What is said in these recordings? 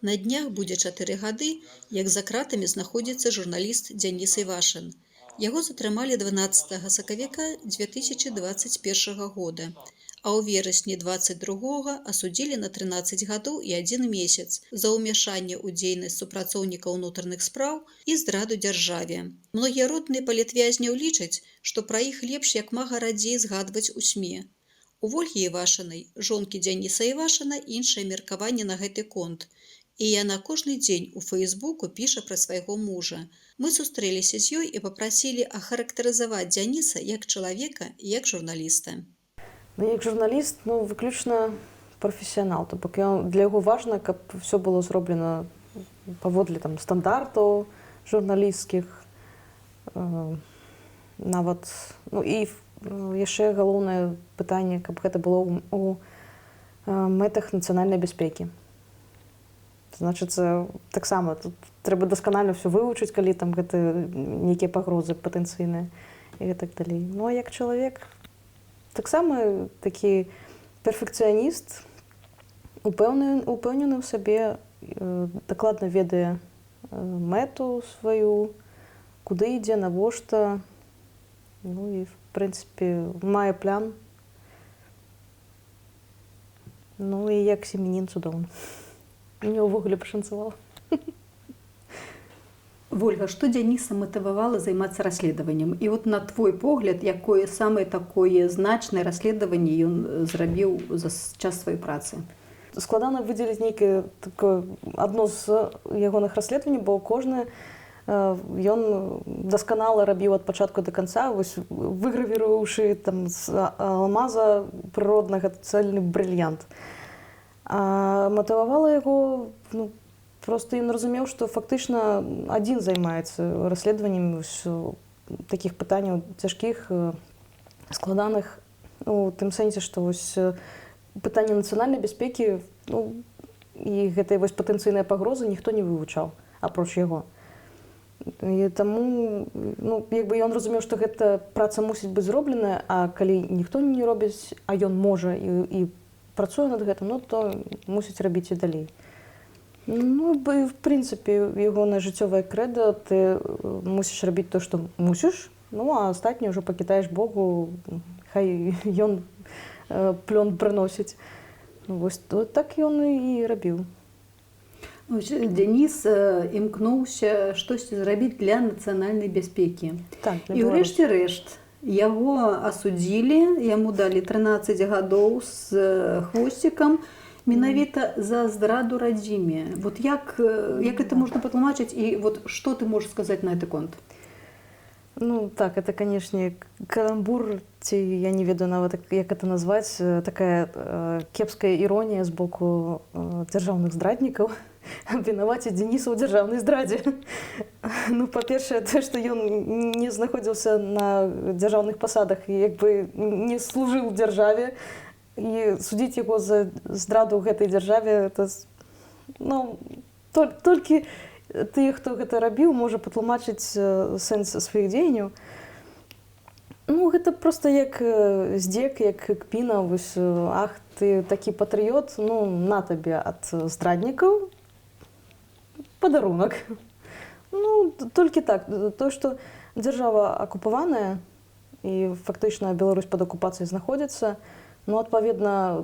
На днях будзе 4 гады, як за кратамі знаходзіцца журналіст Дзяніс Івашын. Яго затрымалі 12 сакавіка 2021 года, а ў верасні 22 асудзілі на 13 гадоў і 1 месяц за ўмяшанне ў дзейнасць супрацоўніка ўнутраных спраў і здраду дзяржаве. Многія родныя палітвязняў лічаць, што пра іх лепш як мага радзей згадваць у СМІ. У Вольгі Івашынай, жонкі Дзяніса Івашына, іншае меркаванне на гэты конт. І яна кожны дзень у Фэйсбуку піша пра свайго мужа. Мы сустрэліся з ёй і папрасілі ахарактарызаваць Дзяніса як чалавека і як журналіста. Ну, як журналіст, выключна прафесіянал. То бок для яго важна, каб все было зроблена паводле стандартаў журналісцкіх. Нават, і яшчэ галоўнае пытанне, каб гэта было ў мэтах нацыянальнай бяспекі. Значыцца, таксама тут трэба дасканальна ўсё вывучыць, калі там гэта нейкія пагрозы патэнцыйныя і так далей. Ну, а як чалавек, таксама такі перфекцыяніст, упэўнены ў сабе, дакладна ведае мэту сваю, куды ідзе, навошта, і, в прынцыпе, мае план. Ну, і як сем'янін цудоўны. Мне ўвогуле пашанцавала. Вольга, што Дзяніса матывавала займацца расследаваннем? І на твой погляд, якое самае такое значнае расследаванне ён зрабіў за час сваёй працы? Складана выдзеліць нейкае такое адно з ягоных расследаванняў, бо кожнае ён дасканала рабіў ад пачатку да канца, выгравіраваўшы з алмаза прыроднага цэльны брыльянт. А матывавала яго, проста ён разумеў, што фактычна адзін займаецца расследаваннем такіх пытанняў цяжкіх, складаных, у тым сэнсе, што пытанне нацыянальнай бяспекі і гэтай патэнцыйнай пагрозы ніхто не вывучаў, апроч яго. І таму, ён разумеў, што гэта праца мусіць быць зробленая, а калі ніхто не робіць, а ён можа і працуе над гэтым, то мусіць рабіць і далей. В прынцыпе, ягонае жыццёвае крэда, ты мусіш рабіць то, што мусіш, а астатняе ўжо пакідаеш Богу, хай ён плён прыносіць. Так ён і рабіў. Дзяніс імкнуўся штосьці зрабіць для нацыянальнай бяспекі. І ўрэшце рэшт, яго асудзілі, яму далі 13 гадоў з хвосцікам, менавіта за здраду радзіме. Як гэта можна патлумачыць і што ты можаш сказаць на гэты конт? Так, это, канешне, каламбур, ці я не ведаю нават, як гэта назваць, такая кепская іронія з боку дзяржаўных здраднікаў. Абвінаваціць Дзяніса ў дзяржаўнай здрадзе. Па-першае, тое, што ён не знаходзіўся на дзяржаўных пасадах і не служыў дзяржаве, і судзіць яго за здраду гэтай дзяржаве, толькі тыя, хто гэта рабіў, можа патлумачыць сэнс сваіх дзеянняў. Гэта проста як здзек, як кпіна. Ах, ты такі патрыёт, на табе ад здраднікаў падарунак. Толькі так. Тое, што дзяржава акупаваная, і фактычна Беларусь пад акупацыяй знаходзіцца, адпаведна,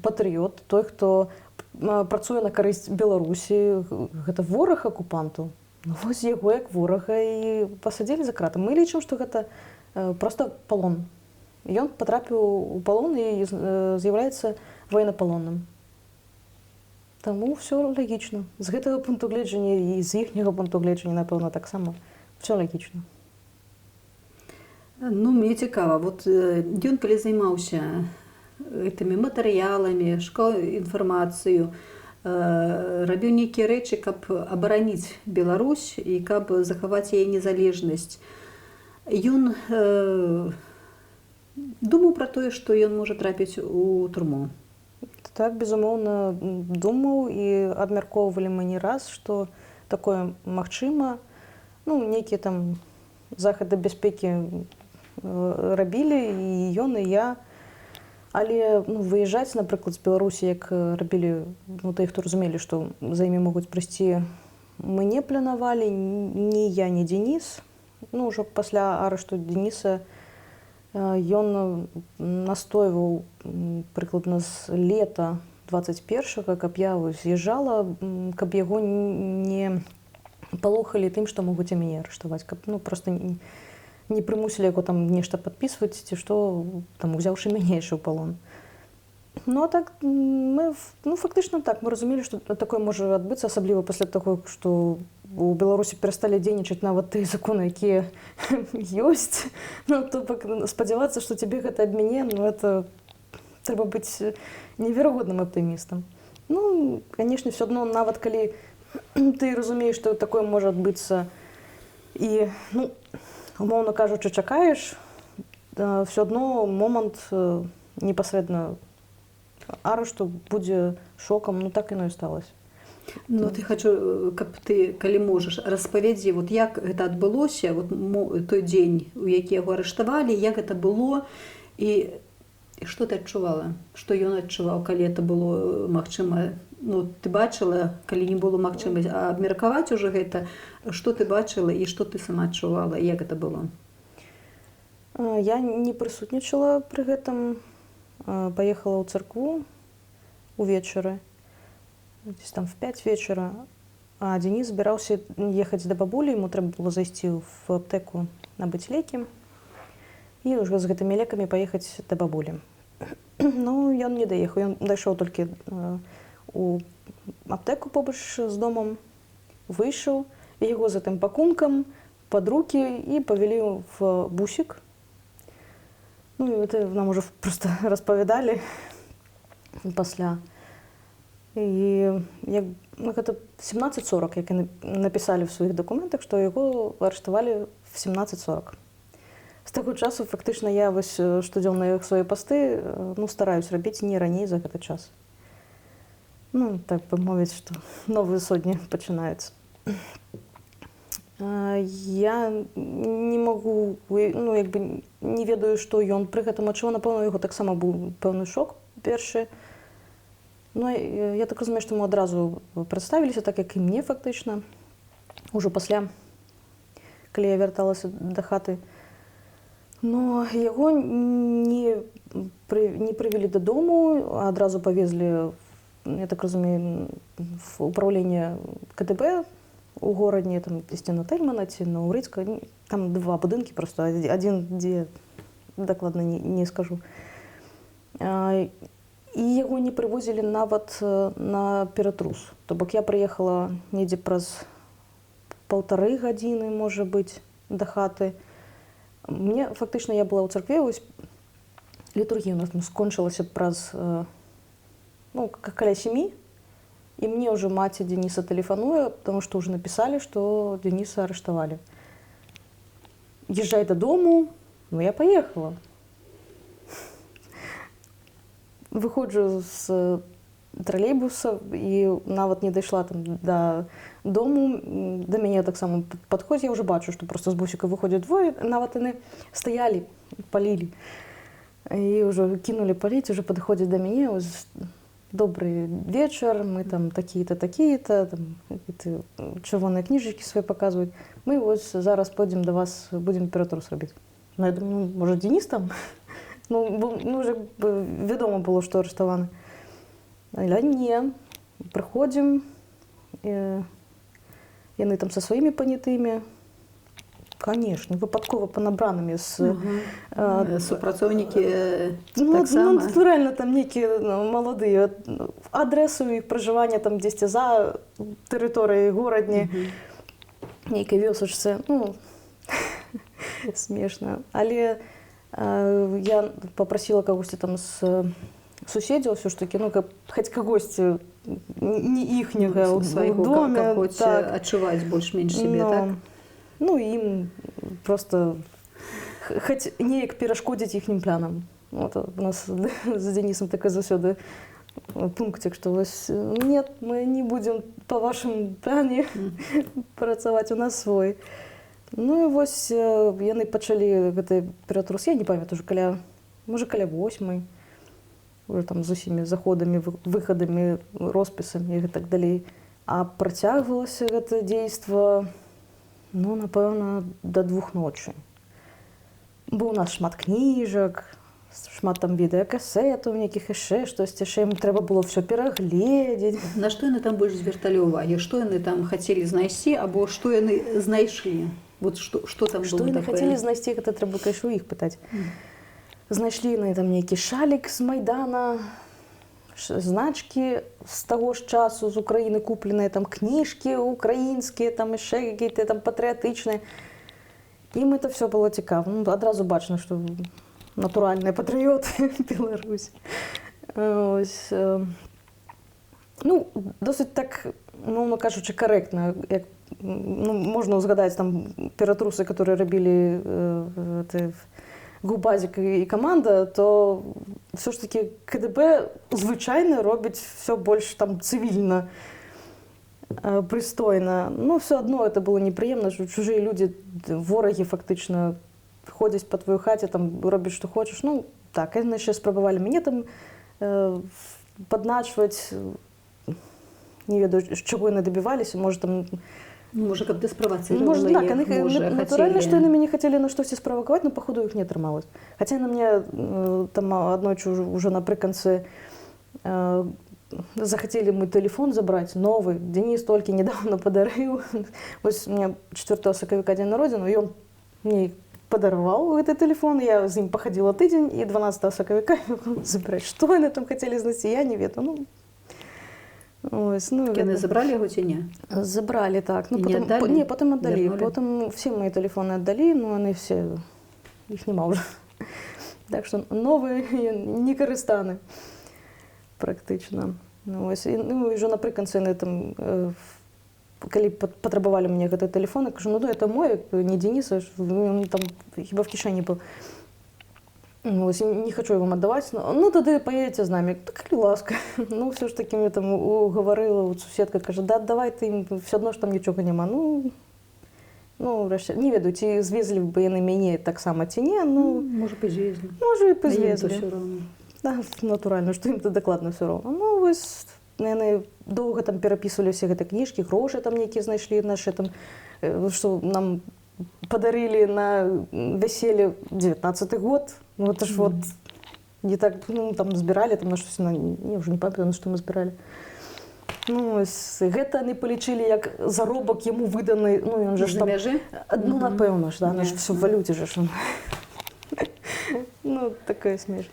патрыёт, той, хто працуе на карысць Беларусі, гэта вораг акупанту. Яго як ворага і пасадзілі за краты. Мы лічым, што гэта проста палон. Ён патрапіў у палон і з'яўляецца военнапалонным. Таму ўсё лагічна. З гэтага пункту гледжання і з іхняга пункту гледжання, напэўна, таксама ўсё лагічна. Мне цікава, ён калі займаўся гэтымі матэрыяламі, шукаў інфармацыю, рабіў нейкія рэчы, каб абараніць Беларусь і каб захаваць яе незалежнасць. Ён думаў пра тое, што ён можа трапіць у турму. Так, безумоўна, думаў і абмяркоўвалі мы не раз, што такое магчыма. Нейкія там захады бяспекі рабілі, і ён, і я. Але выязджаць, напрыклад, з Беларусі, як рабілі тыя, хто разумелі, што за імі могуць прыйсці, мы не планавалі, ні я, ні Денис. Ужо пасля арышту Дениса ён настойваў прыкладна з лета 21-го, каб я з'язджала, каб яго не палохалі тым, што могуць і мяне арыштаваць, каб проста не прымусілі яго там нешта падпісваць, ці што, там, узяўшы мяне яшчэ ў палон. А так, мы, фактычна так, мы разумелі, што такое можа адбыцца, асабліва пасля таго, што у Беларусі перасталі дзейнічаць нават тыя законы, якія ёсць. То бок спадзявацца, што цябе гэта абміне, это трэба быць неверагодным аптымістам. Канешне, все адно, нават калі ты разумееш, што такое можа адбыцца, і, умоўна кажучы, чакаеш, все адно момант непасрэдна арышту будзе шокам, так яно і сталася. Ты хочу, каб ты, калі можаш, распавядзі, як гэта адбылося, той дзень, у які яго арыштавалі, як гэта было, і што ты адчувала? Што ён адчуваў, калі это было магчыма? Ты бачыла, калі не было магчымасць абмеркаваць ужо гэта, што ты бачыла і што ты сама адчувала, як гэта было? Я не прысутнічала пры гэтым, паехала ў царкву увечары, десь там в 5 вечара, а Денис збіраўся ехаць да бабулі, яму трэба было зайсці в аптэку набыць лекі і ўжо з гэтымі лекамі паехаць да бабулі. Ён не даехаў, ён дайшоў толькі у аптэку побач з домам, выйшаў, і яго за тым пакункам пад рукі і павялі в бусік. Это нам уже просто распавядалі пасля. І гэта 17:40, як напісалі в сваіх дакументах, што яго арыштавалі в 17:40. З таго часу фактычна я штодзённыя свае пасты стараюсь рабіць не раней за гэты час. Так бы мовіць, што новыя сотні пачынаюцца. Я не магу, не ведаю, што ён пры гэтым адчуваў. Напэўна, яго таксама быў пэўны шок першы. Я так разумею, што мы адразу прадставіліся, так як і мне фактычна. Ужо пасля, калі я вярталася да хаты. Яго не прывялі дадому, а адразу павезлі, я так разумею, в управленне КДБ у горадні, там ісці на Тельмана ці на Ўрыцка. Там 2 будынкі просто, адзін, дзе дакладна не скажу. І яго не прывозілі нават на ператрус. То бок я прыехала недзе праз 1,5 гадзіны, можа быць, да хаты. Мне, фактычна, я была ў царкве, літургія у нас скончылася праз, каля 7, і мне ўжо маці Дениса тэлефануе, потому што ўжо напісалі, што Дениса арыштавалі. Езжай дадому, я паехала. Выходжу з тралейбуса і нават не дайшла да дому, да мяне таксама падходзіць, я ўжо бачу, што проста з бусіка выходзяць двое, нават яны стаялі, палілі. І ўжо кінулі паліць, ўжо падыходзяць да мяне, добрый вечар, мы там такія-то, такія-то, чырвоныя кніжачкі свае паказваюць. Мы зараз пойдзем да вас, будзем ператрус рабіць. Я думаю, можа, Денис там? Уже вядома было, што арыштаваны. Але не, прыходзім, яны там са сваімі панятымі, конечно, выпадкова панабранымі супрацоўнікі таксама. Натуральна, там нейкія маладыя. Адрэсу іх пражывання там дзесьці за тэрыторыяй горадні, нейкай вёсачцы. Смешна. Але я папрасіла кагосьці там з суседзяў ўсё ж такі, каб хаць кагосьці не іхняга ў доме. Хоць адчуваць больш-менш сябе, так? Ім проста хаць неяк перашкодзіць іхнім планам. У нас з Денисом такой заўсёды пунктик, што нет, мы не будзем па вашым плане працаваць, у нас свой. І яны пачалі гэты ператрус, я не памятаю, можа каля 8. уже там з усімі заходамі, выхадамі, роспісамі і так далей. А працягвалася гэта дзейства, ну, напэўна, да 2 ночы. Бо у нас шмат кніжак, шмат там відэакасетаў, нейкіх яшчэ штосьці, яшчэ ім трэба было ўсё перагледзець. На што яны там больш звярталі ўвагі? Што яны там хацелі знайсці, або што яны знайшлі? Вот што там Што было яны такое? хацелі знайсці, гэта трэба, конечно, у іх пытаць. Знайшлі яны там нейкі шалік з Майдана, значкі з таго ж часу з Украіны купленыя, там кніжкі украінскія, там яшчэ якія-то там патрыятычныя. Ім это все было цікава. Ну, адразу бачна, што натуральныя патрыёты Беларусь. Ось, ну, досыць так, ну, кажучы, карэктна. Як, ну, можна ўзгадаць там ператрусы, которые рабілі Губазік і каманда, то все ж таки КДБ звычайна робіць все больш там цывільна, прыстойна. Ну, все адно это было непрыемна, што чужыя людзі, ворагі фактычна ходзяць па тваёй хаце, там робяць што хочаш. Ну, так, яны яшчэ спрабавалі мяне там падначваць, не ведаю, з чаго яны дабіваліся, можа там... Можа, каб ты справацыравала іх, натуральна, што яны мяне хацелі на штосьці справакаваць, но паходу іх не атрымалася. Хаця яны мне там аднойчы ўжо напрыканцы захацелі мой тэлефон забраць, новы. Денис толькі недавно падарыў. Вось у меня 4 сакавіка дзень народзіны, ён мне падарваў гэты тэлефон, я з ім пахадзіла тыдзень, і 12 сакавіка забраць. Што яны там хацелі знайсці, я не ведаю. Ну, ось, ну, яны забралі яго ці не? Забралі, так. Ну, потым, аддалі? Не, потым аддалі. Потым все мои тэлефоны аддалі, но яны все, іх нема ўжо. Так што новыя не карыстаны практычна. Ну, ось, ну, і ўжо напрыканцы яны там, калі патрабавалі мне гэты тэлефон, я кажу, ну, это мой, не Дениса, он там хіба в кішэні быў. Ось, не хочу вам аддаваць, ну, тады поедете з намі. Так, калі ласка. Ну, все ж таки мне там угаварыла суседка, кажа, да, давай ты ім, все адно ж там нічога няма. Ну, не ведаю, ці звезлі б яны мяне таксама ці не, ну... Можа, пазвезлі. Можа, і пазвезлі. Все роўна. Да, натуральна, што ім то дакладна все роўна. Ну, вось, яны доўга там перапісвалі ўсе гэты кніжкі, грошы там нейкія знайшлі нашы там, што нам падарылі на вяселле 19-й год. Ну, это ж вот не так, ну, там збіралі, там на штось, не, уже не памятаю, на што мы збіралі. Ну, гэта яны палічылі як заробак яму выданы, ну, ён же ж там... Ну, напэўна ж, да, ж все в валюте же ж. Ну, такая смешна.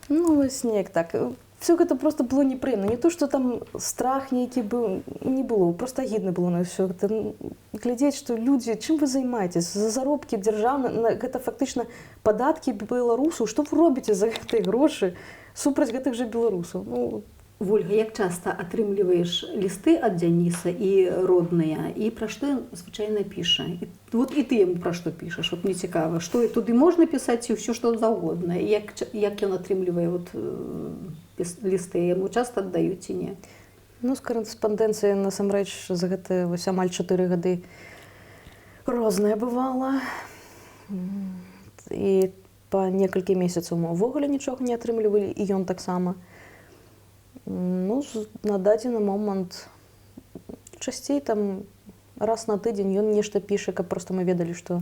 Ну, вось неяк так. Все гэта просто было непрыемна. Не то, што там страх нейкі быў, не было, просто агідна было на ўсё гэта. Глядзець, што людзі, чым вы займаецесь? За заробкі дзяржаўныя, гэта фактычна падаткі беларусаў. Што вы робіце за гэтыя грошы супраць гэтых жа беларусаў? Ну, Вольга, як часта атрымліваеш лісты ад Дзяніса і родныя, і пра што ён звычайна піша? Вот і ты яму пра што пішаш? Вот мне цікава, што туды можна пісаць ці ўсё што заўгодна? Як ён атрымлівае вот лісты? Яму часта аддаюць ці не? Ну, з карэспандэнцыяй насамрэч за гэтыя вось амаль 4 гады рознае бывала. І па некалькі месяцаў мы ўвогуле нічога не атрымлівалі, і ён таксама. Ну, на дадзены момант часцей там раз на тыдзень ён нешта піша, каб проста мы ведалі, што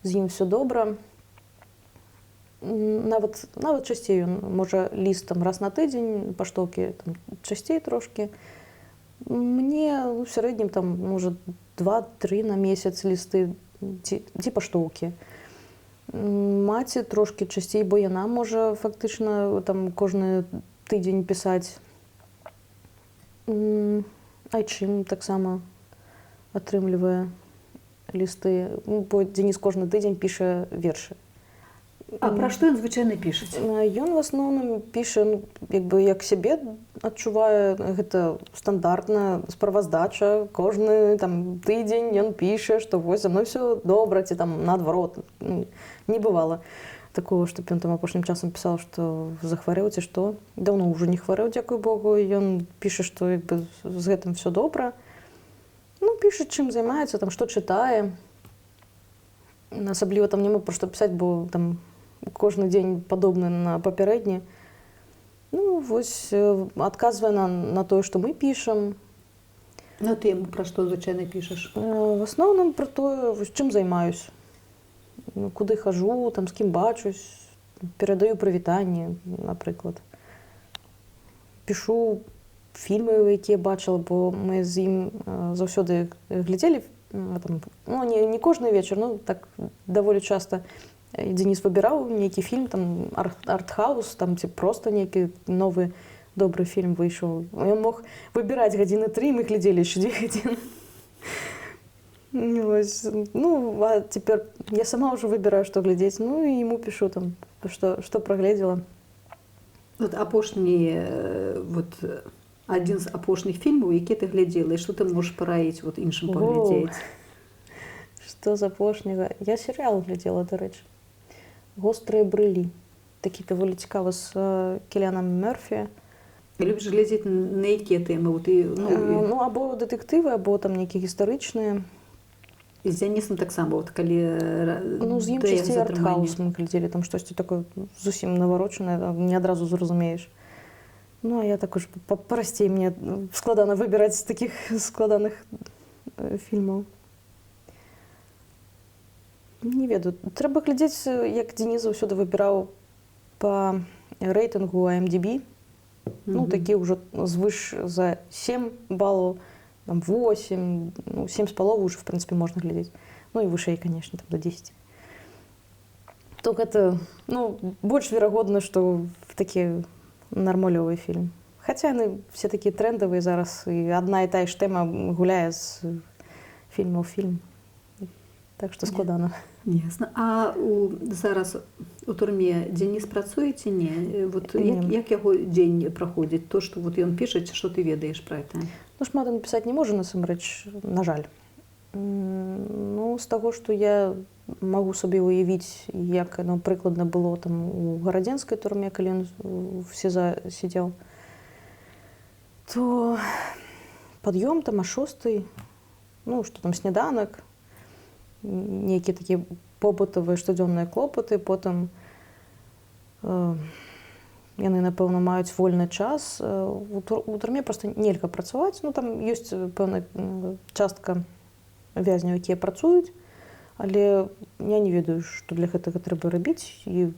з ім все добра. Нават часцей ён можа ліст там раз на тыдзень, паштоўкі там часцей трошкі. Мне у сярэднім там можа 2-3 на месяц лісты ці паштоўкі. Маці трошкі часцей, бо яна можа фактычна там кожны тыдзень пісаць. Айчым таксама атрымлівае лісты, бо Дзеніс кожны тыдзень піша вершы. А пра што ён звычайна пішаць? Ён в асноўным піша, як сябе адчувае, гэта стандартная справаздача. Кожны там тыдзень ён піша, што вось за мной все добра, ці там наадварот. Не бывала такого, што ён там апошнім часам пісаў, што захварэў ці што. Даўно ўжо не хварэў, дзякуй Богу. Ён піша, што з гэтым все добра. Ну, піша, чым займаецца, там, што чытае. Асабліва там няма пра што пісаць, бо там кожны дзень падобны на папярэдні. Ну, вось адказвае на тое, што мы пішам. Ну, ты яму пра што звычайна пішаш? В асноўным пра тое, чым займаюсь. Куды хожу, там, з кім бачусь, перадаю прывітанні, напрыклад. Пішу фільмы, якія бачыла, бо мы з ім заўсёды глядзелі. Ну, не кожны вечар, ну, так даволі часта Дзеніс выбіраў нейкі фільм, там, артхаус, там, ці проста нейкі новы добрый фільм выйшаў. Ён мог выбіраць гадзіны 3, мы глядзелі яшчэ 2 гадзіны. Ну, а цяпер я сама ўжо выбіраю, што глядзець, ну, і яму пішу там, што прагледзела. Вот апошні, вот, адзін з апошніх фільмаў, які ты глядзела, і што ты можаш параіць вот, іншым паглядзець? Што з апошняга? Я серыял глядзела, дарэчы. «Гострыя брылі». Такі даволі цікавы з Кіліанам Мерфі. Любіш глядзець на якія тэмы? Ну, або дэтэктывы, або там нейкія гістарычныя. І з Дзянісам таксама, от калі... Ну, з ім часцей артхаус мы глядзелі, там штосьці такое зусім наварочанае, не адразу зразумееш. Ну, а я також парасцей, мне складана выбіраць з такіх складаных фільмаў. Не ведаю, трэба глядзець, як Дзеніс заўсёды выбіраў па рэйтынгу IMDb. Ну, такі ўжо звыш за 7 балаў, там 8, ну, 7,5 уже, в принципе, можна глядзець. Ну, і вышэй, конечно, там до 10. То гэта, ну, больш верагодна, што такі нармалёвы фільм. Хаця яны все такія трендавыя зараз, і адна і тая ж тэма гуляе з фільма ў фільм. Так што складана. Ясна. А зараз у турме Дзеніс працуе ці не? Вот як яго дзень праходзіць? То, што вот ён піша, ці што ты ведаеш пра гэта? Ну, шмат ён пісаць не можа, насамрэч, на жаль. Ну, з таго, што я магу сабе уявіць, як яно прыкладна было там у гарадзенскай турме, калі ён в СІЗА сидзеў, то пад'ём там а 6:00, ну, што там сняданак, нейкія такія побытавыя штодзённыя клопаты, потым яны, напэўна, маюць вольны час. У турме проста нельга працаваць, ну, там ёсць пэўная частка вязняў, якія працуюць, але я не ведаю, што для гэтага трэба рабіць, і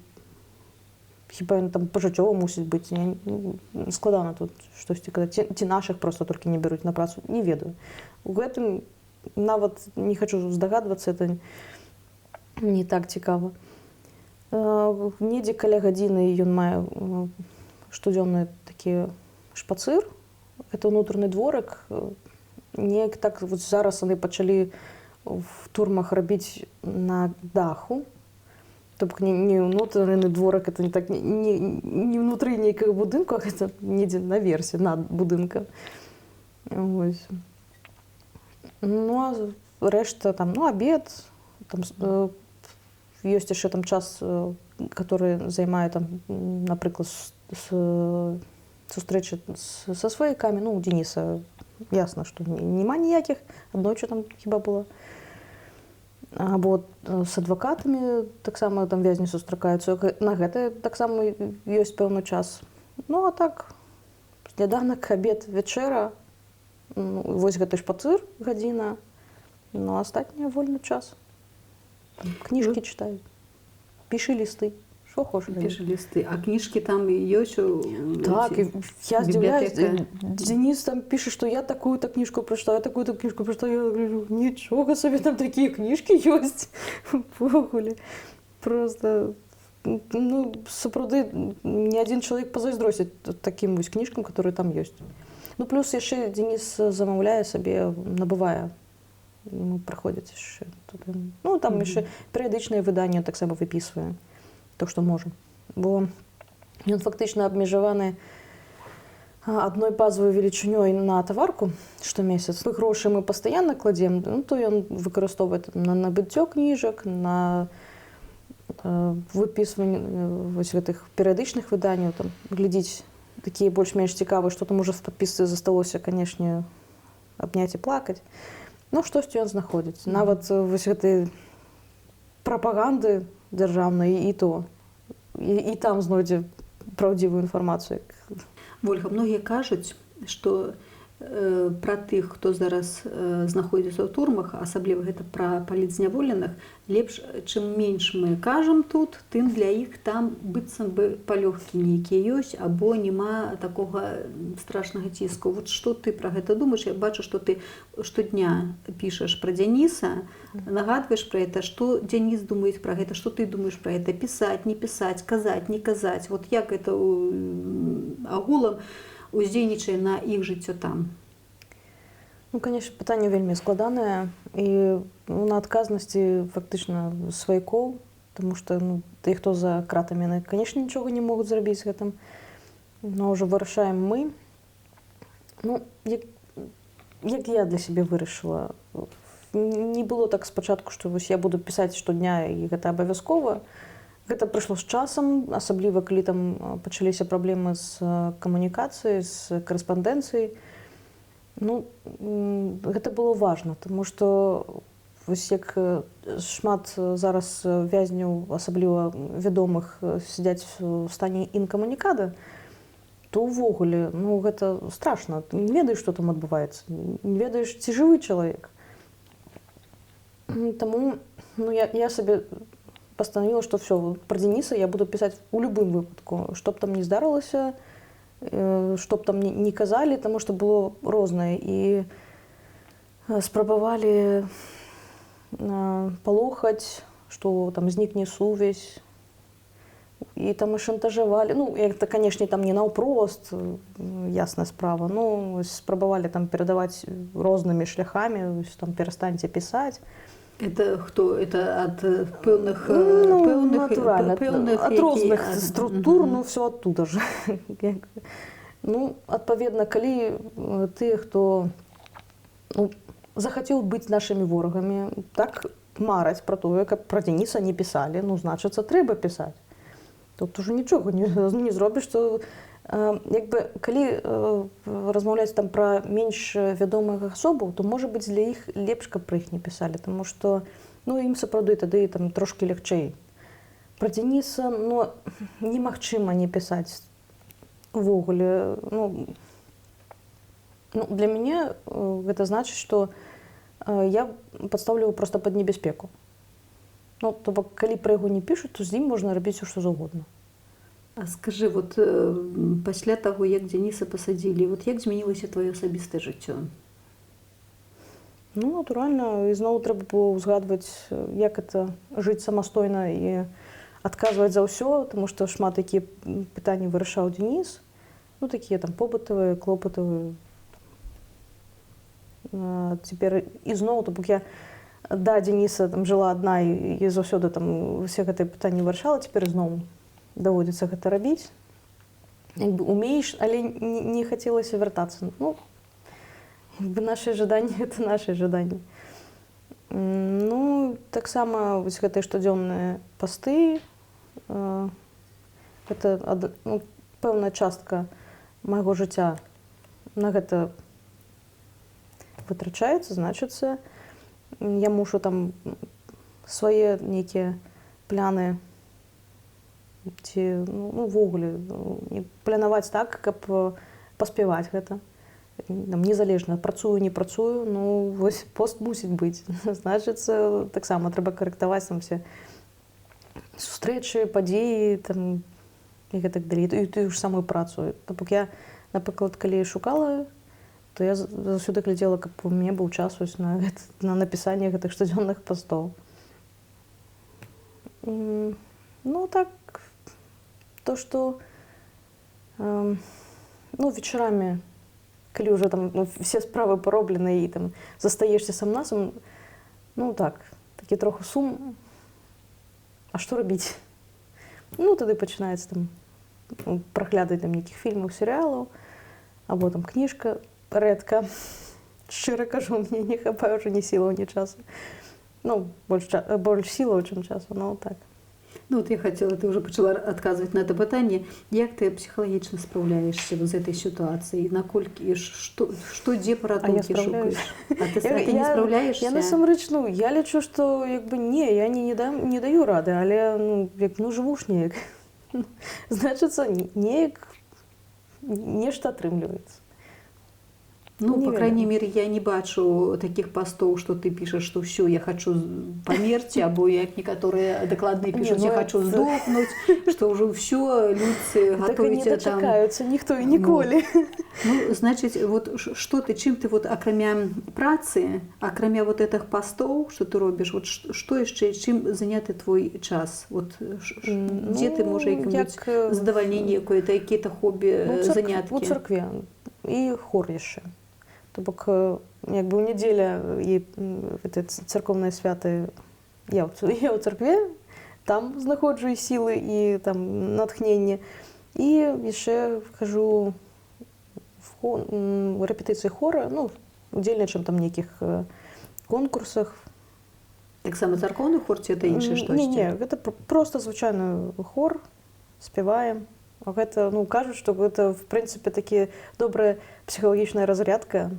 хіба ён там пажыццёва мусіць быць. Складана тут штосьці казаць, ці нашых проста толькі не бяруць на працу, не ведаю. У гэтым нават не хачу здагадвацца, это не так цікава. Недзе каля гадзіны ён мае штодзённы такі шпацыр. Это ўнутраны дворык. Неяк так вот зараз яны пачалі в турмах рабіць на даху. Тобто не ўнутраны дворык, это не так не ўнутры нейкага будынку, а гэта недзе наверсе, над будынкам. Вось. Ну, а рэшта там, ну, абед, там ёсць яшчэ там час, который займае там, напрыклад, сустрэчы са сваякамі, ну, у Дзеніса ясна, што няма ніякіх, аднойчы там хіба было. Або з адвакатамі таксама там вязні сустракаюцца, на гэта таксама ёсць пэўны час. Ну, а так, сняданак, абед, вячэра, вось гэты шпацыр гадзіна, ну, а астатняе вольны час. Кніжкі чытаю, пішы лісты, што хочаш. Пішы лісты. А кніжкі там ёсць? Так, я здзіўляюсь, Дзеніс там піша, што я такую-то кніжку прачытаў, я такую-то кніжку прачытаў, я говорю, нічога сабе, там такія кніжкі ёсць. Вогуле. Просто, ну, сапраўды, ні адзін чалавек пазайздросіць такім вось кніжкам, которые там ёсць. Ну, плюс яшчэ Дзеніс замаўляе сабе, набывае. Ему праходзяць яшчэ. Ну, там яшчэ перыядычныя выданні таксама выпісвае. То, што можа. Бо ён фактычна абмежаваны адной базавай велічынёй на таварку штомесяц. Грошы мы пастаянна кладзем, ну, то ён выкарыстоўвае на набыццё кніжак, на выпісванне вось гэтых перыядычных выданняў, там, глядзіць такія больш-менш цікавыя, што там ужо з падпісцы засталося, канешне, абняць і плакаць. Ну, штосьці ён знаходзіць. Нават вось гэтай прапаганды дзяржаўнай і то і там знойдзе праўдзівую інфармацыю. Вольга, многія кажуць, што пра тых, хто зараз знаходзіцца ў турмах, асабліва гэта пра палітзняволеных, лепш, чым менш мы кажам тут, тым для іх там быццам бы палёгкі нейкія ёсць, або няма такога страшнага ціску. Вот што ты пра гэта думаеш? Я бачу, што ты штодня пішаш пра Дзяніса, нагадваеш пра гэта, што Дзяніс думае пра гэта, што ты думаеш пра гэта, пісаць, не пісаць, казаць, не казаць. Вот як гэта агулам уздзейнічае на іх жыццё там? Ну, конечно, пытанне вельмі складанае, і на адказнасці фактычна сваякоў, таму што тыя, хто за кратамі, яны, конечно, нічога не могуць зрабіць з гэтым, но ўжо вырашаем мы. Ну, як я для сябе вырашыла, не было так спачатку, што вось я буду пісаць штодня, і гэта абавязкова. Гэта прыйшло з часам, асабліва калі там пачаліся праблемы з камунікацыяй, з карэспандэнцыяй. Ну, гэта было важна, таму што вось як шмат зараз вязняў, асабліва вядомых, сядзяць у стане інкамунікада, то ўвогуле, ну, гэта страшна. Ты не ведаеш, што там адбываецца, не ведаеш, ці жывы чалавек. Таму я сабе пастанавіла, што все, пра Дзяніса я буду пісаць у любым выпадку, што б там не здарылася, што б там не казалі, таму што было рознае. І спрабавалі палохаць, што там знікне сувязь, і там і шантажавалі. Ну, это, канешне, там не наўпрост, ясная справа, ну, спрабавалі там перадаваць рознымі шляхамі, там перастаньце пісаць. Это кто? Это от пэўных... Натуральна, ад розных структур, ну, все оттуда же. Ну, адпаведна, калі тыя, хто захацеў быць нашымі ворагамі, так мараць пра тое, каб пра Дзяніса не пісалі, ну, значыцца, трэба пісаць. Тут уже нічога не зробіш, што калі размаўляць там пра менш вядомых асобаў, то, можа быць, для іх лепш, каб пра іх не пісалі, таму што, ну, ім сапраўды тады там трошкі лягчэй. Пра Дзяніса, ну, немагчыма не пісаць увогуле. Ну, для мяне гэта значыць, што я падстаўлю проста пад небяспеку. Ну, то бок, калі пра яго не пішуць, то з ім можна рабіць што заўгодна. А скажы, вот пасля таго, як Дзяніса пасадзілі, вот як змянілася твоё асабістае жыццё? Ну, натуральна, ізноў трэба было ўзгадваць, як это жыць самастойна і адказваць за ўсё, таму што шмат якія пытанні вырашаў Дзяніс, ну, такія там побытавыя, клопатавыя. Цяпер ізноў, то бок я да Дзяніса там жыла адна і заўсёды там усе гэтыя пытанні вырашала, цяпер ізноў даводзіцца гэта рабіць. Як бы умееш, але не хацелася вяртацца. Ну, наши жаданні — гэта наши жаданні. Ну, таксама вось гэтыя штодзённыя пасты, гэта пэўная частка майго жыцця на гэта вытрачаецца, значыцца, я мушу там свае нейкія пляны ці, ну, увогуле, планаваць так, каб паспяваць гэта. Там, незалежна, працую, не працую, ну, вось пост мусіць быць. Значыцца, таксама трэба карэктаваць там все сустрэчы, падзеі, там, і гэтак далей, і тую ж самую працу. Таму я, напрыклад, калі шукала, то я заўсёды глядзела, каб у мяне быў час на напісанне гэтых штодзённых пастоў. Ну, так, то, што, ну, вечарамі, калі ўжо там все справы пароблены і там застаешся сам на сам, ну, так, такі троху сум. А што рабіць? Ну, тады пачынаецца там прагляды там нейкіх фільмаў, серыялаў, або там кніжка. Рэдка, шчыра кажу, мне не хапае ўжо ні сілаў, ні часу. Ну, больш сілаў, чым часу, ну, так. Ну, вот я хотела, ты уже начала отказывать на это питание. Як ты психологично справляешься вот с этой ситуацией? Наколькі, что где парадоксы шукаешь? А ты не справляешься? Я насамрэч, ну, я лічу, что, як бы, не, я не даю рады, але, ну, як, ну, живу ж неяк. Значыцца, неяк нешта атрымліваецца. Ну, Не по крайней ведаю. мере, я не бачу таких постов, что ты пишешь, что все, я хочу померці, або як некоторые докладные Не, пишут, ну я хочу это- сдохнуть, что уже все, люди Так і не готовите там. дачакаюцца ніхто і ніколі. Ну, значит, вот что ты, чем ты вот акрамя працы, акрамя вот этих постов, что ты робишь, вот что еще, чим заняты твой час? Вот где ты можешь якимось задовольнение какое-то, какие-то хобби, занятки? У царкве і хор яшчэ. То бок, якби ў нядзеля і царкоўныя святы я ў царкве, там знаходжу і сілы, і там натхненне. І яшчэ хожу в рэпетыцыі хора, ну, удзельнічам там нейкіх конкурсах. Таксама царкоўны хор ці гэта іншае штосьці? Не, гэта просто звычайны хор, спяваем. А гэта, ну, кажуць, што гэта, в прынцыпе, такі добрая псіхалагічная разрядка.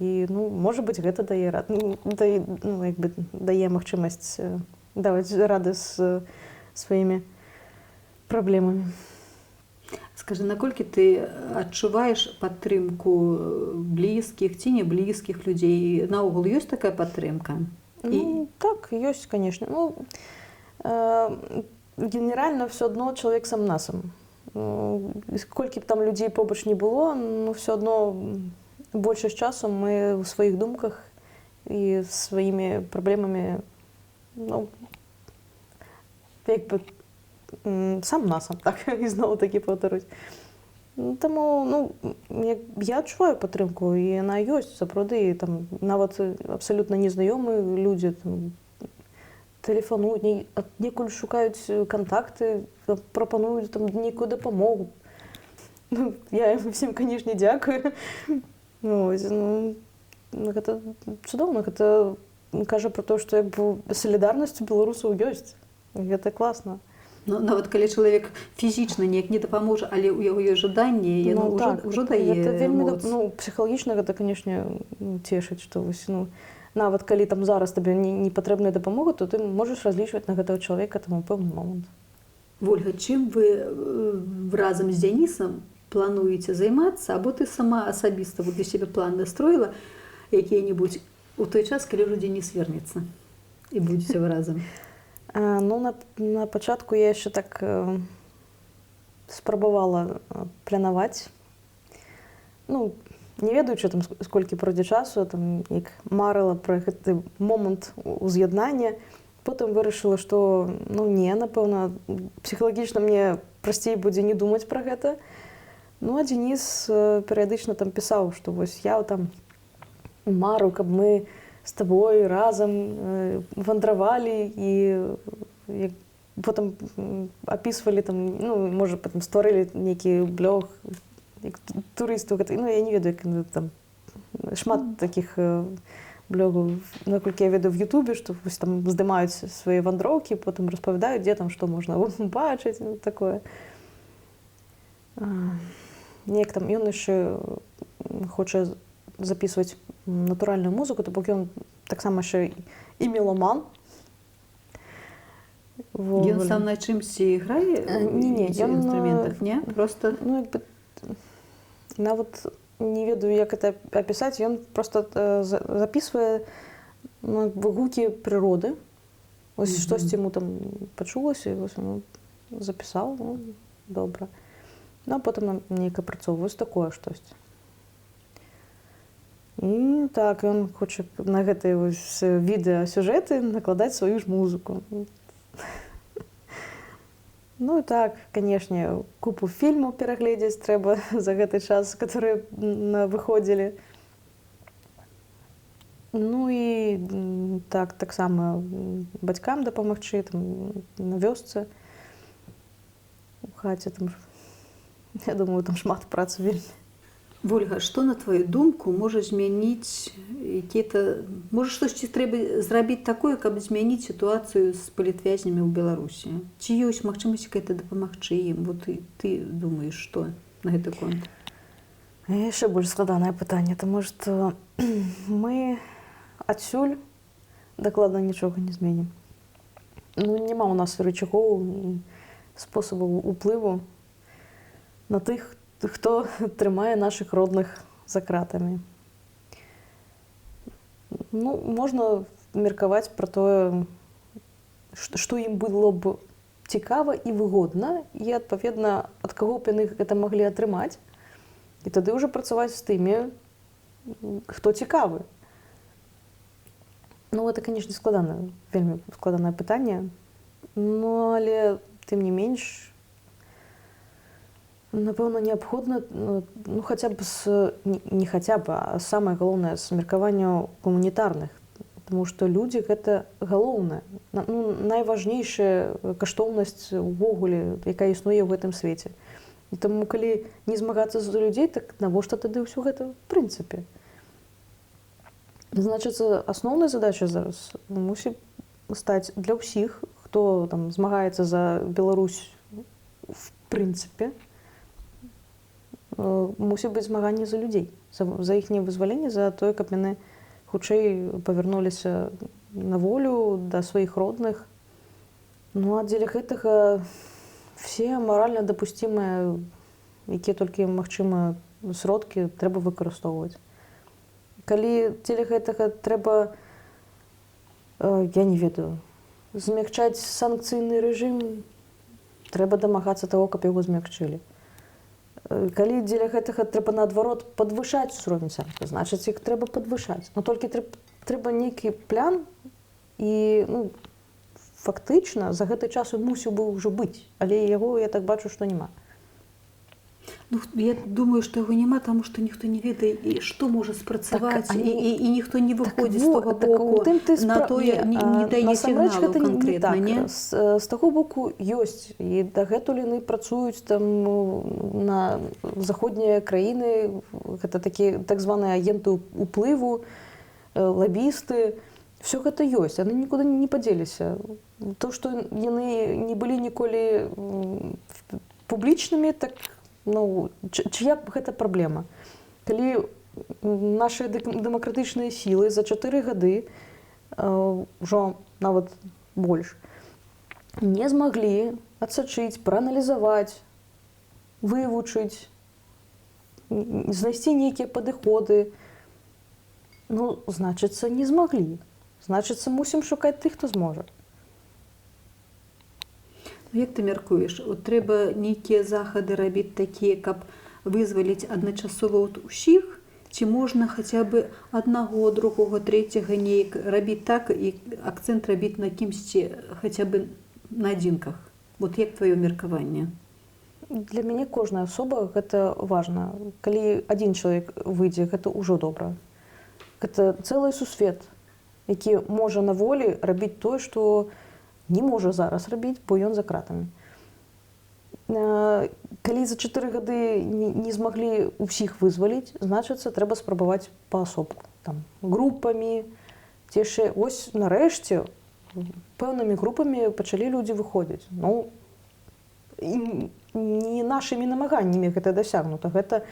І, ну, можа быць, гэта дае магчымасць даваць рады з сваімі праблемамі. Скажи, наколькі ты адчуваеш падтрымку блізкіх ці не блізкіх людзей? Наогул ёсць такая падтрымка? Ну, так, ёсць, конечно. Ну, генеральна все адно чалавек сам на сам. Колькі б там людзей побач не было, ну, все адно большасць часу мы ў сваіх думках і сваімі праблемамі, ну, як бы сам на сам, так, і зноў такі паўтарусь. Таму, ну, я адчуваю падтрымку, і яна ёсць, сапраўды, там, нават абсалютна незнаёмыя людзі там тэлефануюць, некуль шукаюць кантакты, прапануюць там нейкую дапамогу. Ну, я ім всім, канешне, дзякую. Ну, гэта цудоўна, гэта кажа пра то, што як бы салідарнасць у беларусаў ёсць. Гэта класна. Ну, нават калі чалавек фізічна неяк не дапаможа, але ў яго ёсць жаданне, яно ўжо дае моц. Ну, псіхалагічна гэта, канешне, цешыць, што вось, ну, нават калі там зараз табе не патрэбная дапамога, то ты можаш разлічваць на гэтага чалавека там у пэўны момант. Вольга, чым вы разам з Дзянісам плануеце займацца, або ты сама асабіста для сябе план настроіла якія-небудзь у той час, калі ўжо Дзяніс вернецца і будзеце вы разам? Ну, на пачатку я яшчэ так спрабавала планаваць. Ну, не ведаючы там сколькі пройдзе часу, там як марыла пра гэты момант уз'яднання, потым вырашыла, што ну не, напэўна, псіхалагічна мне прасцей будзе не думаць пра гэта. Ну, а Дзяніс перыядычна там пісаў, што вось я там мару, каб мы з табой разам вандравалі і потым апісвалі там, ну, можа, потым стварылі нейкі блог турыстаў. Ну, я не ведаю, як там шмат такіх блогаў, наколькі я ведаю в Ютубе, што вось там здымаюць свае вандроўкі, потым распавядаюць, дзе там што можна бачыць, ну, такое. Неяк там ён яшчэ хоча записывать натуральную музыку, то бок ён таксама яшчэ і меломан. Ён сам на чымсьці грае інструментах, не? Просто... Ну, як бы, нават не ведаю, як это апісаць. Ён просто записывае ну, гукі прыроды. Ось штосьці яму там пачулася, і вось ён запісаў, ну, добра. Ну, а потым нейка працоўвае, вось такое штосьці. І так, ён хоча на гэтыя відэасюжэты накладаць сваю ж музыку. Ну і так, канешне, купу фільмаў перагледзець трэба за гэты час, которые выходзілі. Ну і так, таксама бацькам дапамагчы, там, на вёсцы, у хаце, там, я думаю, там шмат працы вельмі. Вольга, што, на твою думку, можа змяніць якія-то... Можа, штосьці трэба зрабіць такое, каб змяніць сітуацыю з палітвязнямі ў Беларусі? Ці ёсць магчымасць какая-то дапамагчы ім? Вот ты думаеш, што на гэты конт? Яшчэ больш складанае пытанне, таму што мы адсюль дакладна нічога не зменім. Ну, няма ў нас рычагоў способаў уплыву на тых, хто трымае нашых родных за кратамі. Ну, можна меркаваць пра тое, што ім было б цікава і выгодна, і, адпаведна, ад каго б яны гэта маглі атрымаць, і тады ўжо працаваць з тымі, хто цікавы. Ну, гэта, канешне, складанае, вельмі складанае пытанне, ну, але, тым не менш, напэўна, неабходна, ну, хаця б не хаця б, а самае галоўнае, з меркаванняў гуманітарных, таму што людзі — гэта галоўнае, ну, найважнейшая каштоўнасць увогуле, якая існуе ў гэтым свеце. І таму, калі не змагацца за людзей, так навошта тады ўсё гэта ў прынцыпе? Значыцца, асноўная задача зараз мусіць стаць для ўсіх, хто там змагаецца за Беларусь в прынцыпе, мусіць быць змаганне за людзей, за іхняе вызваленне, за тое, каб яны хутчэй павярнуліся на волю да сваіх родных. Ну, а дзеля гэтага все маральна дапусцімыя, якія толькі магчыма сродкі, трэба выкарыстоўваць. Калі дзеля гэтага трэба, я не ведаю, змякчаць санкцыйны рэжым, трэба дамагацца таго, каб яго змякчылі. Калі дзеля гэтага трэба, наадварот, падвышаць узровень санкцый, значыць, іх трэба падвышаць. Но толькі трэба нейкі план, і, ну, фактычна, за гэты час ён мусіў бы ўжо быць, але яго, я так бачу, што няма. Ну, я думаю, што яго няма, таму што ніхто не ведае, і што можа спрацаваць, і ніхто не выходзіць з таго боку на тое, не дае сігналу канкрэтна, не? З таго боку ёсць, і дагэтуль яны працуюць там на заходнія краіны, гэта такія так званыя агенты ўплыву, лабісты, все гэта ёсць, яны нікуды не падзеліся. То, што яны не былі ніколі публічнымі, так, ну, чия гэта праблема? Калі нашыя дэмакратычныя сілы за 4 гады, ўжо нават больш, не змаглі адсачыць, прааналізаваць, вывучыць, знайсці нейкія падыходы, ну, значыцца, не змаглі. Значыцца, мусім шукаць тых, хто зможа. Як ты мяркуеш, от трэба нейкія захады рабіць такія, каб вызваліць адначасова ўсіх, ці можна хаця бы аднаго, другога, трэцяга неяк рабіць так, і акцэнт рабіць на кімсьці хаця бы на адзінках? Вот як тваё меркаванне? Для мяне кожная асоба гэта важна. Калі адзін чалавек выйдзе, гэта ўжо добра. Гэта цэлы сусвет, які можа на волі рабіць тое, што не можа зараз рабіць, бо ён за кратамі. Калі за 4 гады не змаглі ўсіх вызваліць, значыцца, трэба спрабаваць паасобку. Там, групамі, ці яшчэ, ось нарэшце, пэўнымі групамі пачалі людзі выходзіць. Ну, не нашымі намаганнямі гэта дасягнута. Гэта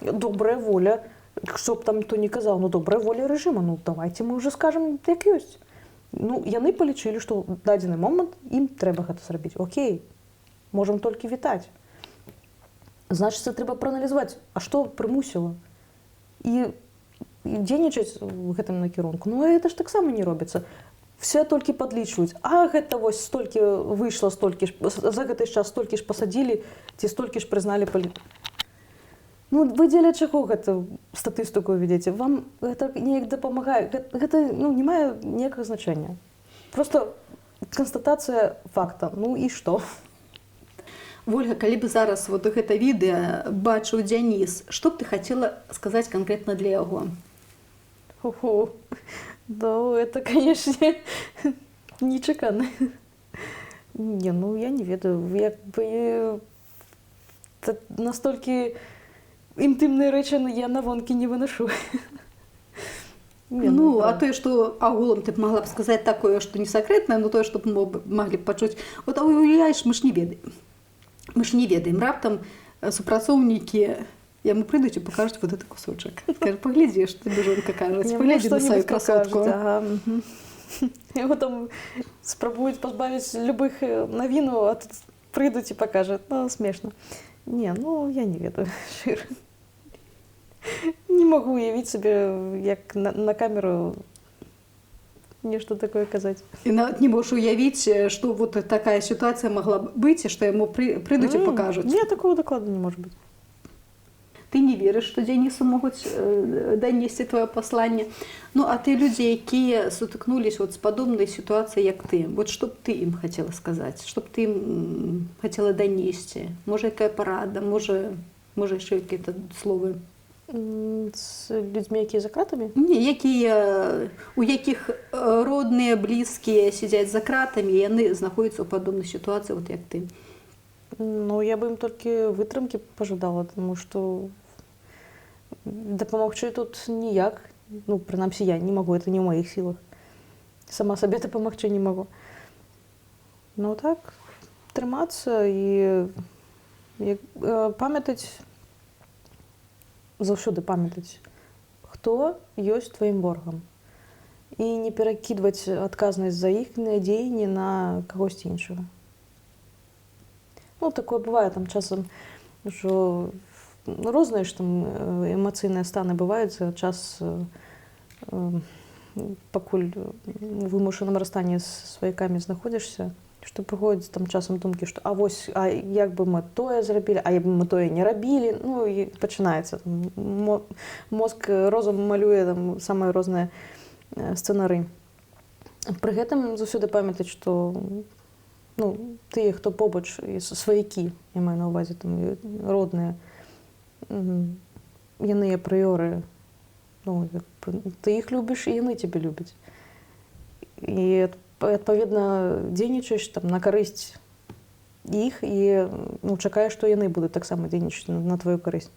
добрая воля, што б там хто не казаў, ну, добрая воля рэжыма, ну, давайте мы ўжо скажам, як ёсць. Ну, яны палічылі, што ў дадзены момант ім трэба гэта зрабіць. Окей, можам толькі вітаць. Значыцца, трэба прааналізаваць, а што прымусіла? І дзейнічаць у гэтым накірунку. Ну, гэта ж таксама не робіцца. Все толькі падлічваюць. А гэта вось столькі выйшла, столькі ж, за гэты час столькі ж пасадзілі, ці столькі ж прызналі Ну, вы дзеля чаго гэта статыстыку ведзеце? Вам гэта неяк дапамагае? Гэта, ну, не мае ніякага значэння. Просто канстатацыя факта. Ну і што? Вольга, калі б зараз вот гэта відэа бачыў Дзяніс, што б ты хацела сказаць канкрэтна для яго? Хо-хо. Ну, это, канешне, нечакана. Не, ну, я не ведаю. Як бы настолькі інтымныя рэчы я на вонкі не вынашу. Ну, а тое, што агулам ты б магла б сказаць такое, што не сакрэтнае, но тое, што б маглі б пачуць. Вот, уяўляеш, мы ж не ведаем. Мы ж не ведаем. Раптам супрацоўнікі яму прыйдуць і пакажуць вот этот кусочак. Скажу, паглядзі, што тебе жонка кажа. Паглядзі на сваю красотку. Яго там спрабуюць пазбавіць любых навіну, а тут прыйдуць і пакажа, ну, смешна. Не, ну, я не ведаю, шчыра. Не магу уявіць сабе, як на камеру нешта такое казаць. І нават не можаш уявіць, што вот такая сітуацыя магла б быць, што яму прыйдуць і пакажуць. Не, такого дакладу не можа быць. Ты не верыш, што Дзянісу могуць данесці твоё пасланне. Ну, а ты людзі, якія сутыкнуліся з падобнай сітуацыяй, як ты, вот што б ты ім хацела сказаць, што б ты ім хацела данесці? Можа, якая парада, можа яшчэ якія-то словы? З людзьмі, якія за кратамі? Не, у якіх родныя, блізкія сядзяць за кратамі, яны знаходзяцца ў падобнай сітуацыі, вот як ты. Ну, я бы ім толькі вытрымкі пажадала, таму што дапамогчы тут ніяк. Ну, прынамсі, я не магу, это не ў маіх сілах. Сама сабе дапамагчы не магу. Ну, так, трымацца і памятаць, заўсёды памятаць, хто ёсць тваім ворагам. І не перакідваць адказнасць за іхныя дзеянні на кагосьці іншага. Ну, такое бывае там часам, що розныя ж там эмацыйныя станы бываюць за час, пакуль у вымушаным расстанні з сваякамі знаходзішся, што прыходзяць там часам думкі, што а як бы мы тое зрабілі, а як бы мы тое не рабілі, ну і пачынаецца. Мозг розум малюе там самыя розныя сцэнары. Пры гэтым заўсёды памятаць, што тыя, хто побач, сваякі, я маю на ўвазе, там родныя, яны апрыёры, ты іх любіш, і яны цябе любяць. І адпаведна дзейнічаеш там на карысць іх і чакаеш, што яны будуць таксама дзейнічаць на тваю карысць.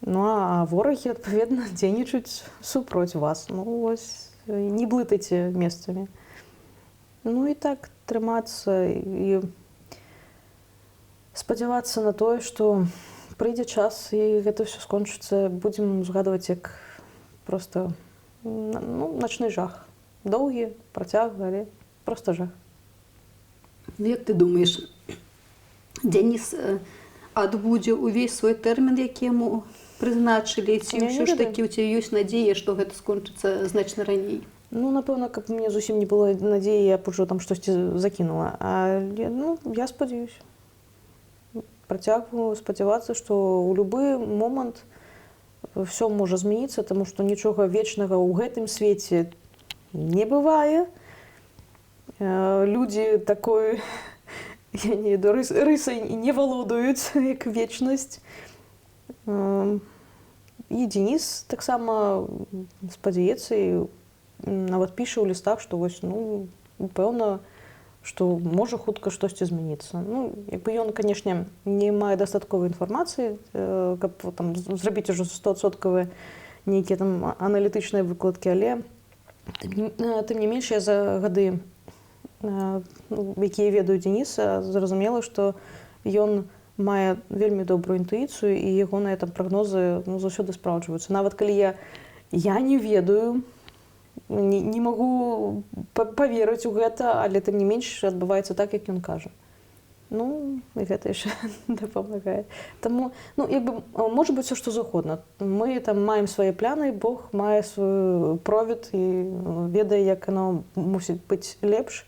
Ну а ворагі адпаведна дзейнічаюць супроць вас. Ну вось, не блытайце месцамі. Ну і так трымацца і спадзявацца на тое, што прыйдзе час і гэта ўсё скончыцца, будзем згадваць як проста начны жах. Доўгі, працяглы, але просто жах. Як ты думаеш, Дзяніс адбудзе ўвесь свой тэрмін, які яму прызначылі, ці ўсё ж такі ў цябе ёсць надзея, што гэта скончыцца значна раней? Ну, напэўна, каб мне зусім не было надзеі, я б ужо там штосьці закінула. Але, я спадзяюся. Працягваю спадзявацца, што ў любы момант ўсё можа змяніцца, таму што нічога вечнага ў гэтым свеце не бывае. Людзі такой рысай не валодаюць, як вечнасць. І Дзяніс таксама спадзяецца і нават піша ў лістах, што вось, пэўна, што можа хутка штосьці змяніцца. Якby ён, канешне, не мае дастатковай інфармацыі, каб там зрабіць ужо 100% нейкія там аналітычныя выкладкі, але тым не менш, я за гады, якія ведаю Дзяніса, зразумела, што ён мае вельмі добрую інтуіцыю і ягоныя там прагнозы заўсёды спраўджваюцца. Нават калі я не ведаю, не магу паверыць у гэта, але тым не менш адбываецца так, як ён кажа. Ну, і гэта яшчэ дапамагае. Таму, можа быць усё, што заўгодна. Мы там маем свае пляны, Бог мае свой провід і ведае, як яно мусіць быць лепш.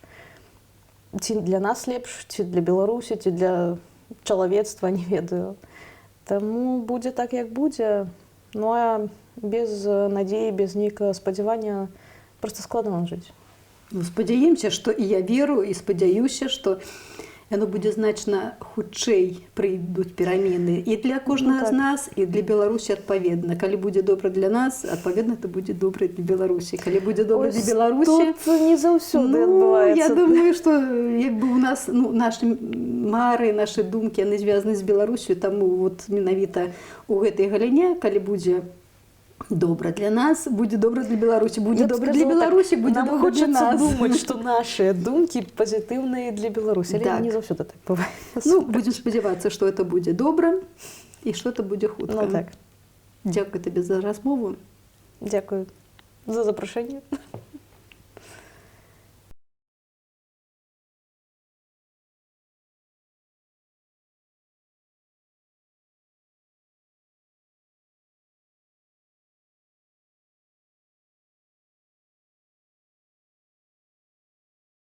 Ці для нас лепш, ці для Беларусі, ці для чалавецтва, не ведаю. Таму будзе так, як будзе. Ну, а без надзеі, без нейкага спадзявання проста складана жыць. Спадзяемся, што і я веру, і спадзяюся, што яно будзе значна хутчэй прыйдуць перамены і для кожнага з нас, і для Беларусі адпаведна. Калі будзе добра для нас, адпаведна, то будзе добра для Беларусі. Калі будзе добра для Беларусі... Тут не заўсёды адбываецца. Я думаю, што як бы у нас, нашы мары, нашы думкі, яны звязаны з Беларусю, таму вот менавіта у гэтай галіне, калі будзе добра для нас, будзе добра для Беларусі, будзе добра для Беларусі, будзе добра для нас. Нам хочацца думаць, што нашыя думкі пазітыўныя для Беларусі, але не заўсёды так бывае. Будзем спадзявацца, што это будзе добра і што это будзе хутка. Так. Дзякуй табе за размову. Дзякуй за запрашэнне.